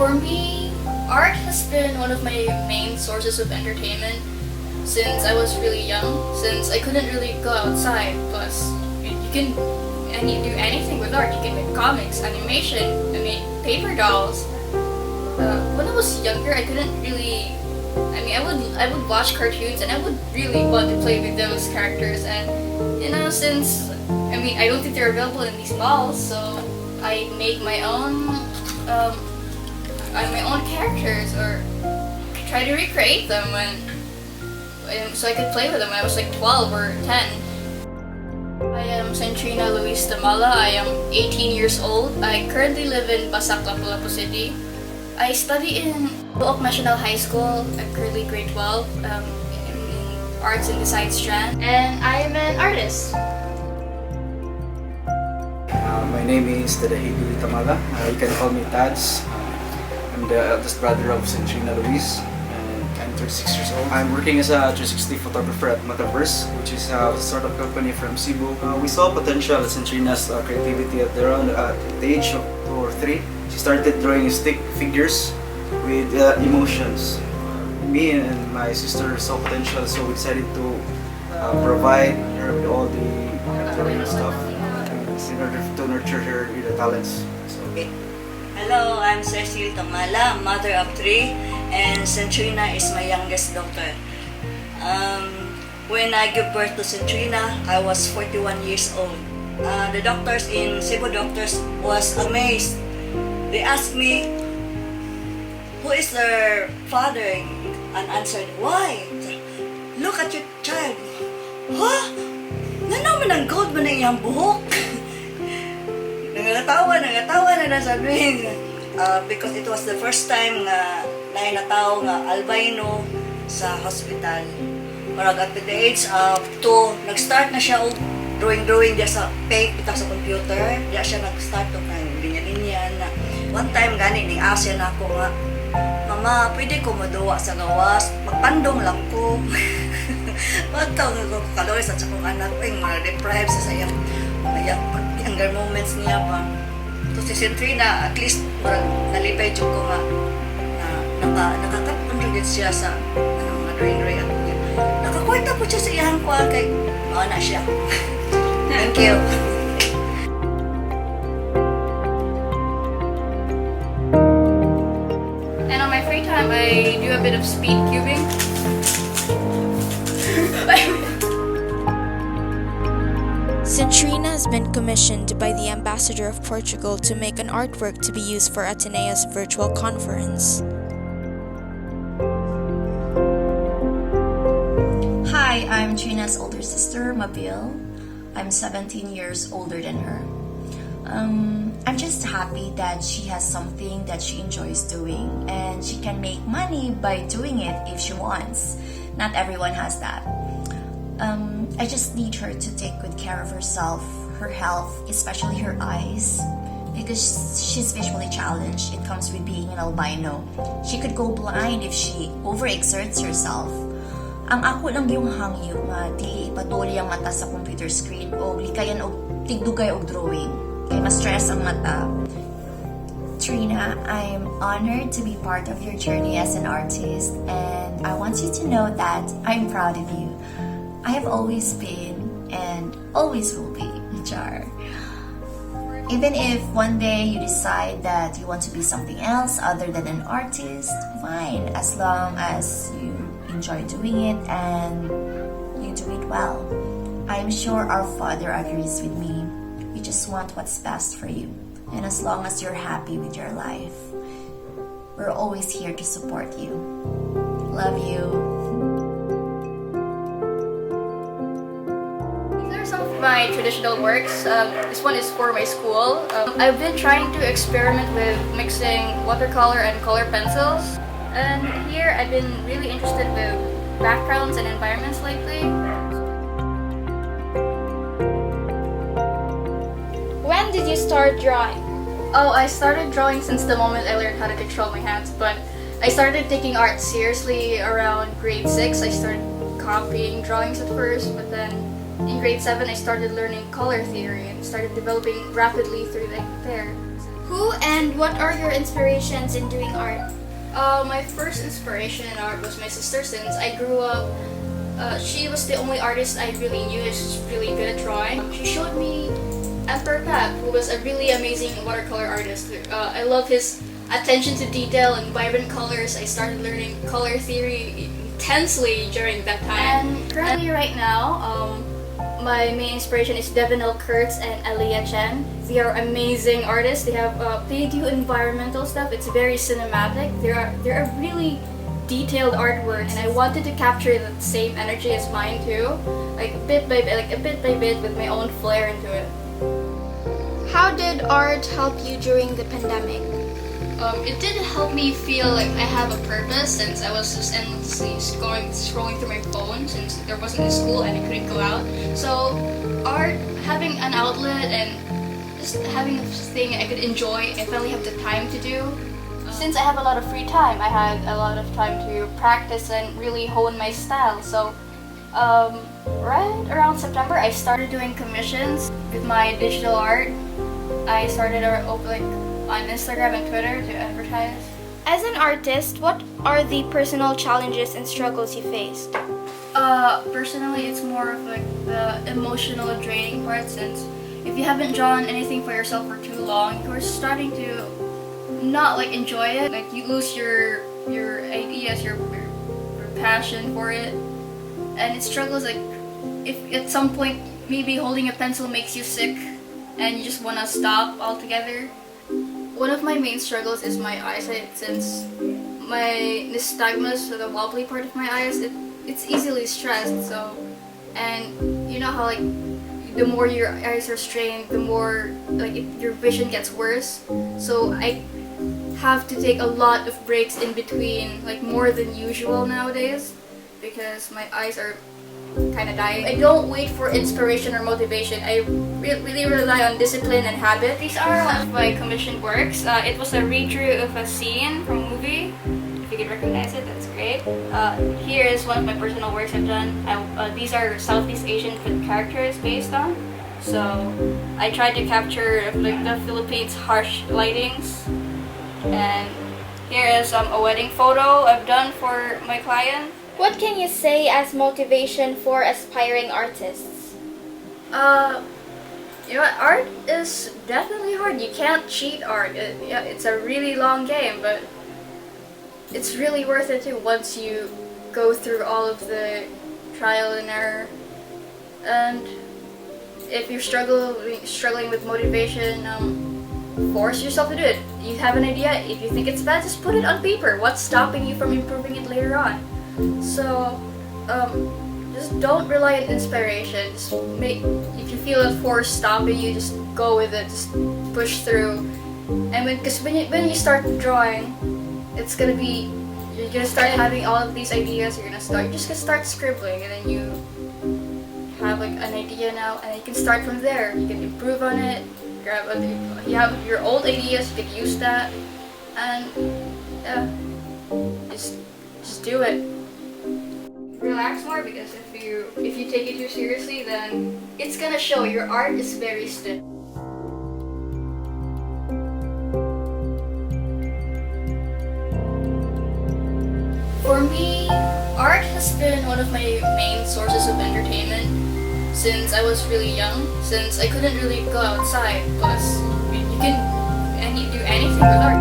For me, art has been one of my main sources of entertainment since I was really young, since I couldn't really go outside. Plus, you can do anything with art. You can make comics, animation, I made paper dolls. When I was younger, I couldn't really. I would watch cartoons and I would really want to play with those characters. And since I don't think they're available in these malls, so I make my own characters or try to recreate them so I could play with them when I was like 12 or 10. I am Centrina Tamala. I am 18 years old. I currently live in Basak, Lapu-Lapu City. I study in Buok National High School. I'm currently grade 12 in Arts and Design strand, and I am an artist. My name is Tamala. You can call me Tads. I'm the eldest brother of Centrina and I'm 36 years old. I'm working as a 360 photographer at Metaverse, which is a startup company from Cebu. We saw potential at Centrina's creativity at around the age of 2 or 3. She started drawing stick figures with emotions. Me and my sister saw potential, so we decided to provide her with all the drawing stuff in order to nurture her with the talents. So. Hello, I'm Rejeal, mother of 3, and Centrina is my youngest daughter. When I gave birth to Centrina, I was 41 years old. The doctors in Cebu doctors was amazed. They asked me, who is their father? And answered, why? Look at your child. Huh? Nanaman ang gold mo na iyang buhok? Nangatawa na sabihin. Because it was the first time na natao nga albino sa hospital. Marag at the age of 2, nag-start na siya og drawing diya sa paint bitaw sa computer. Diya siya nag-start og linya-linya na. One time gani ning asya na ako nga, Mama, pwede ko maduwa sa gawas, magpandong lang ko. Pagtaw nga ko kaloy sa akong anak, mga deprived sa sayang younger moments niya pa. So si Centrina, at least nalipay ko nga na nakakapundugit siya sa mga drawing at nakakwenta po siya sa iyang kwa kay na siya. Thank you. And on my free time, I do a bit of speed cubing. Centrina has been commissioned by the Ambassador of Portugal to make an artwork to be used for Atenea's virtual conference. Hi, I'm Trina's older sister, Mabel. I'm 17 years older than her. I'm just happy that she has something that she enjoys doing and she can make money by doing it if she wants. Not everyone has that. I just need her to take good care of herself, her health, especially her eyes, because she's visually challenged. It comes with being an albino. She could go blind if she overexerts herself. Ang ako lang yung hangyo nga dili patuloy ang mata sa computer screen o likayan og tigdugay og drawing kay ma-stress ang mata. Trina, I'm honored to be part of your journey as an artist, and I want you to know that I'm proud of you. I have always been and always will be Jar. Even if one day you decide that you want to be something else other than an artist, fine, as long as you enjoy doing it and you do it well. I'm sure our Father agrees with me. We just want what's best for you. And as long as you're happy with your life, we're always here to support you. Love you. Some of my traditional works. This one is for my school. I've been trying to experiment with mixing watercolor and color pencils. And here I've been really interested with backgrounds and environments lately. When did you start drawing? Oh, I started drawing since the moment I learned how to control my hands, but I started taking art seriously around grade 6. I started copying drawings at first, but then in grade 7, I started learning color theory and started developing rapidly through there. Who and what are your inspirations in doing art? My first inspiration in art was my sister since I grew up. She was the only artist I really knew. She's really good at drawing. She showed me Emperor Pep, who was a really amazing watercolor artist. I love his attention to detail and vibrant colors. I started learning color theory intensely during that time. And currently right now, my main inspiration is Devin L. Kurtz and Aliyah Chen. They are amazing artists. They do environmental stuff. It's very cinematic. They're really detailed artworks, and I wanted to capture the same energy as mine too, like bit by bit with my own flair into it. How did art help you during the pandemic? It did help me feel like I have a purpose since I was just endlessly scrolling through my phone since there wasn't a school and I couldn't go out. So art, having an outlet and just having a thing I could enjoy, I finally have the time to do. Since I have a lot of free time, I had a lot of time to practice and really hone my style. So right around September, I started doing commissions with my digital art. I started on Instagram and Twitter to advertise. As an artist, what are the personal challenges and struggles you faced? Personally, it's more of like the emotional draining part since if you haven't drawn anything for yourself for too long, you're starting to not like enjoy it. Like you lose your ideas, your passion for it, and it struggles. Like if at some point maybe holding a pencil makes you sick, and you just wanna stop altogether. One of my main struggles is my eyesight since my nystagmus, so the wobbly part of my eyes, it's easily stressed. So, and you know how like the more your eyes are strained, the more like your vision gets worse. So I have to take a lot of breaks in between, like more than usual nowadays, because my eyes are kind of dying. I don't wait for inspiration or motivation. I really rely on discipline and habit. These are one of my commissioned works. It was a read-through of a scene from a movie. If you can recognize it, that's great. Here is one of my personal works I've done. These are Southeast Asian characters based on. So I tried to capture like the Philippines harsh lightings. And here is a wedding photo I've done for my client. What can you say as motivation for aspiring artists? You know what? Art is definitely hard. You can't cheat art. It's a really long game, but it's really worth it too once you go through all of the trial and error. And if you're struggling with motivation, force yourself to do it. You have an idea. If you think it's bad, just put it on paper. What's stopping you from improving it later on? So, just don't rely on inspiration. If you feel a force stopping you, just go with it. Just push through. And when you start drawing, you're gonna start having all of these ideas. You're just gonna start scribbling, and then you have like an idea now, and you can start from there. You can improve on it. You have your old ideas. You can use that, and yeah, just do it. Relax more, because if you take it too seriously, then it's gonna show. Your art is very stiff. For me, art has been one of my main sources of entertainment since I was really young. Since I couldn't really go outside, plus you can do anything with art.